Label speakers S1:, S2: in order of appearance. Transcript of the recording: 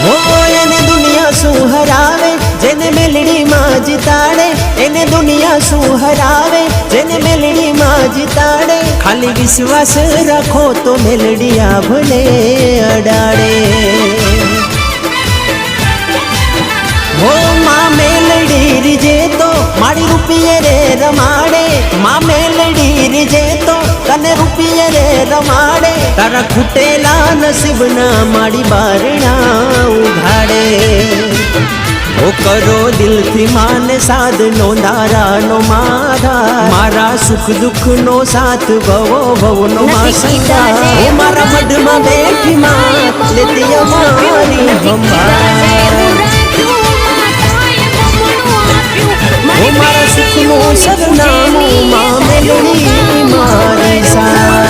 S1: હો એને દુનિયા શું હરાવે જેને મેલડી માં જીતાડે, એને દુનિયા શું હરાવે જેને મેલડી માં જીતાડે, ખાલી વિશ્વાસ રાખો તો મેલડી આભને અડાડે। હો માં મેલડી રીજે તો મારી રૂપિયે રે રમાડે, માં મેલડી રીજે તો તને રૂપિયે રે રમાડે, તારા ખૂટેલા નસીબના મારી બારણા ઉઘાડે। ઓ કરો દિલથી માને સાધનો ધારાનો માધા, મારા સુખ દુઃખનો સાથ ભવો ભવનો માં સંગાથ, ઓ મારા મઢમાં બેઠી માં લેતી અમારી સંભાળ, ઓ મારા સુખનું સરનામું માં મેલડી મારી સા।